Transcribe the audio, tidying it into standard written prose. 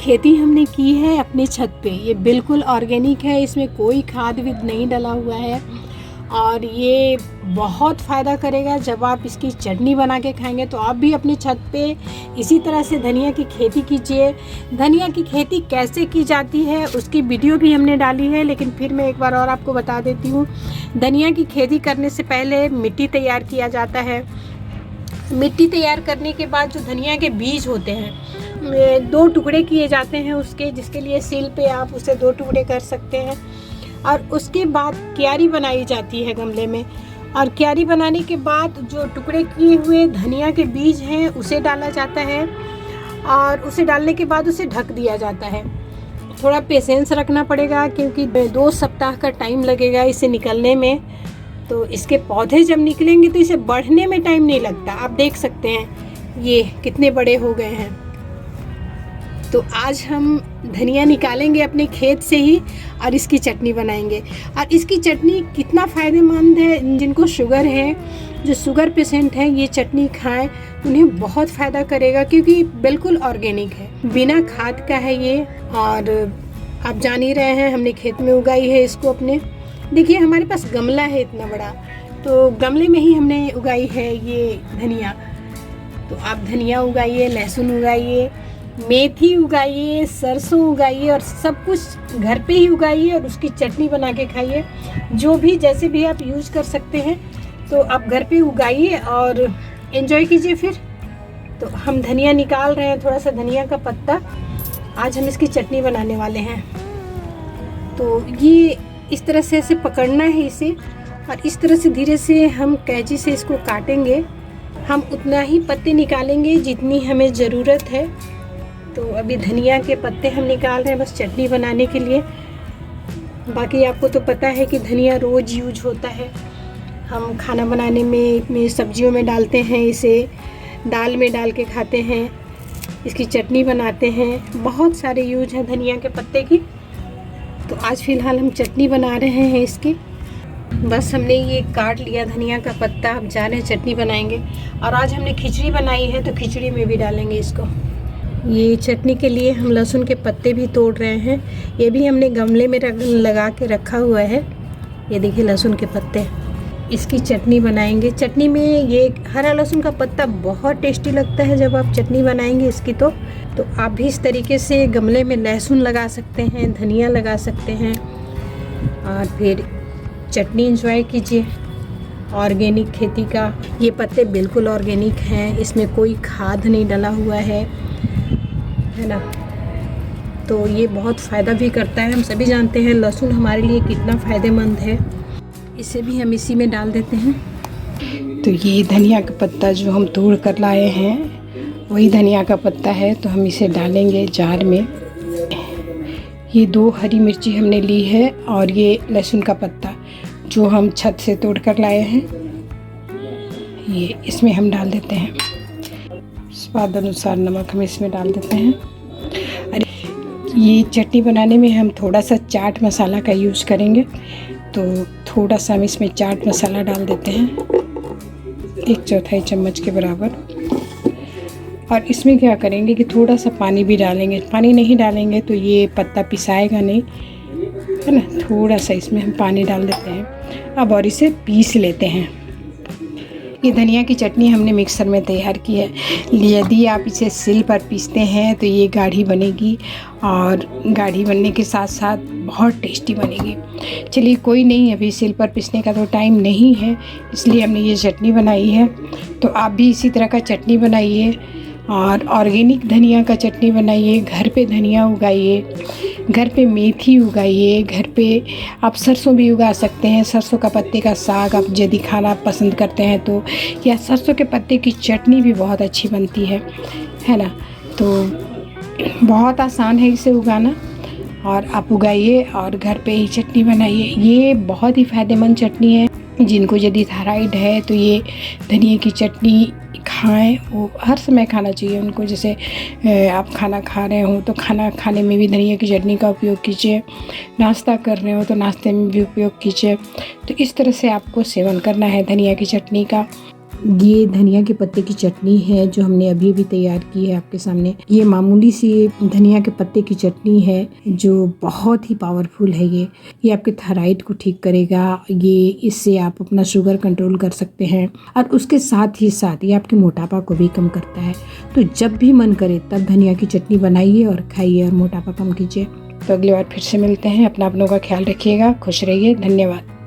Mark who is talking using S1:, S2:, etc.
S1: खेती हमने की है अपने छत पे। ये बिल्कुल ऑर्गेनिक है, इसमें कोई खाद विद नहीं डला हुआ है और ये बहुत फ़ायदा करेगा। जब आप इसकी चटनी बना के खाएंगे तो आप भी अपने छत पे इसी तरह से धनिया की खेती कीजिए। धनिया की खेती कैसे की जाती है उसकी वीडियो भी हमने डाली है, लेकिन फिर मैं एक बार और आपको बता देती हूँ। धनिया की खेती करने से पहले मिट्टी तैयार किया जाता है। मिट्टी तैयार करने के बाद जो धनिया के बीज होते हैं 2 टुकड़े किए जाते हैं उसके, जिसके लिए सील पे आप उसे 2 टुकड़े कर सकते हैं। और उसके बाद क्यारी बनाई जाती है गमले में, और क्यारी बनाने के बाद जो टुकड़े किए हुए धनिया के बीज हैं उसे डाला जाता है, और उसे डालने के बाद उसे ढक दिया जाता है। थोड़ा पेशेंस रखना पड़ेगा क्योंकि 2 सप्ताह का टाइम लगेगा इसे निकलने में। तो इसके पौधे जब निकलेंगे तो इसे बढ़ने में टाइम नहीं लगता। आप देख सकते हैं ये कितने बड़े हो गए हैं। तो आज हम धनिया निकालेंगे अपने खेत से ही और इसकी चटनी बनाएंगे। और इसकी चटनी कितना फ़ायदेमंद है, जिनको शुगर है, जो शुगर पेशेंट हैं, ये चटनी खाएं उन्हें बहुत फ़ायदा करेगा क्योंकि बिल्कुल ऑर्गेनिक है, बिना खाद का है ये। और आप जान ही रहे हैं हमने खेत में उगाई है इसको अपने। देखिए हमारे पास गमला है इतना बड़ा, तो गमले में ही हमने उगाई है ये धनिया। तो आप धनिया उगाइए, लहसुन उगाइए, मेथी उगाइए, सरसों उगाइए और सब कुछ घर पे ही उगाइए और उसकी चटनी बना के खाइए। जो भी जैसे भी आप यूज़ कर सकते हैं तो आप घर पे उगाइए और एंजॉय कीजिए। फिर तो हम धनिया निकाल रहे हैं, थोड़ा सा धनिया का पत्ता। आज हम इसकी चटनी बनाने वाले हैं। तो ये इस तरह से ऐसे पकड़ना है इसे, और इस तरह से धीरे से हम कैंची से इसको काटेंगे। हम उतना ही पत्ते निकालेंगे जितनी हमें ज़रूरत है। तो अभी धनिया के पत्ते हम निकाल रहे हैं बस चटनी बनाने के लिए। बाकी आपको तो पता है कि धनिया रोज़ यूज होता है। हम खाना बनाने में सब्जियों में डालते हैं, इसे दाल में डाल के खाते हैं, इसकी चटनी बनाते हैं। बहुत सारे यूज हैं धनिया के पत्ते की। तो आज फ़िलहाल हम चटनी बना रहे हैं इसकी। बस हमने ये काट लिया धनिया का पत्ता, अब जा रहे हैं चटनी बनाएंगे। और आज हमने खिचड़ी बनाई है तो खिचड़ी में भी डालेंगे इसको। ये चटनी के लिए हम लहसुन के पत्ते भी तोड़ रहे हैं। ये भी हमने गमले में लगा के रखा हुआ है। ये देखिए लहसुन के पत्ते, इसकी चटनी बनाएंगे। चटनी में ये हरा लहसुन का पत्ता बहुत टेस्टी लगता है जब आप चटनी बनाएंगे इसकी। तो आप भी इस तरीके से गमले में लहसुन लगा सकते हैं, धनिया लगा सकते हैं और फिर चटनी एंजॉय कीजिए। ऑर्गेनिक खेती का ये पत्ते बिल्कुल ऑर्गेनिक हैं, इसमें कोई खाद नहीं डला हुआ है ना। तो ये बहुत फ़ायदा भी करता है। हम सभी जानते हैं लहसुन हमारे लिए कितना फ़ायदेमंद है। इसे भी हम इसी में डाल देते हैं। तो ये धनिया का पत्ता जो हम तोड़ कर लाए हैं वही धनिया का पत्ता है, तो हम इसे डालेंगे जार में। ये 2 हरी मिर्ची हमने ली है और ये लहसुन का पत्ता जो हम छत से तोड़ कर लाए हैं, ये इसमें हम डाल देते हैं। स्वाद अनुसार नमक हम इसमें डाल देते हैं। अरे ये चटनी बनाने में हम थोड़ा सा चाट मसाला का यूज़ करेंगे, तो थोड़ा सा हम इसमें चाट मसाला डाल देते हैं, 1/4 चम्मच के बराबर। और इसमें क्या करेंगे कि थोड़ा सा पानी भी डालेंगे। पानी नहीं डालेंगे तो ये पत्ता पिसाएगा नहीं, है ना। थोड़ा सा इसमें हम पानी डाल देते हैं अब और इसे पीस लेते हैं। ये धनिया की चटनी हमने मिक्सर में तैयार की है। यदि आप इसे सिल पर पीसते हैं तो ये गाढ़ी बनेगी, और गाढ़ी बनने के साथ साथ बहुत टेस्टी बनेगी। चलिए कोई नहीं, अभी सिल पर पीसने का तो टाइम नहीं है, इसलिए हमने ये चटनी बनाई है। तो आप भी इसी तरह का चटनी बनाइए और ऑर्गेनिक धनिया का चटनी बनाइए। घर पे धनिया उगाइए, घर पे मेथी उगाइए, घर पे आप सरसों भी उगा सकते हैं। सरसों का पत्ते का साग आप यदि खाना पसंद करते हैं तो, या सरसों के पत्ते की चटनी भी बहुत अच्छी बनती है ना। तो बहुत आसान है इसे उगाना, और आप उगाइए और घर पे ही चटनी बनाइए। ये बहुत ही फ़ायदेमंद चटनी है। जिनको यदि थायराइड है तो ये धनिया की चटनी खाएं, वो हर समय खाना चाहिए उनको। जैसे आप खाना खा रहे हो तो खाना खाने में भी धनिया की चटनी का उपयोग कीजिए, नाश्ता कर रहे हो तो नाश्ते में भी उपयोग कीजिए। तो इस तरह से आपको सेवन करना है धनिया की चटनी का। ये धनिया के पत्ते की चटनी है जो हमने अभी अभी तैयार की है आपके सामने। ये मामूली सी धनिया के पत्ते की चटनी है जो बहुत ही पावरफुल है। ये आपके थायराइड को ठीक करेगा। ये इससे आप अपना शुगर कंट्रोल कर सकते हैं और उसके साथ ही साथ ये आपके मोटापा को भी कम करता है। तो जब भी मन करे तब धनिया की चटनी बनाइए और खाइए और मोटापा कम कीजिए। तो अगली बार फिर से मिलते हैं। अपनों का ख्याल रखिएगा। खुश रहिए। धन्यवाद।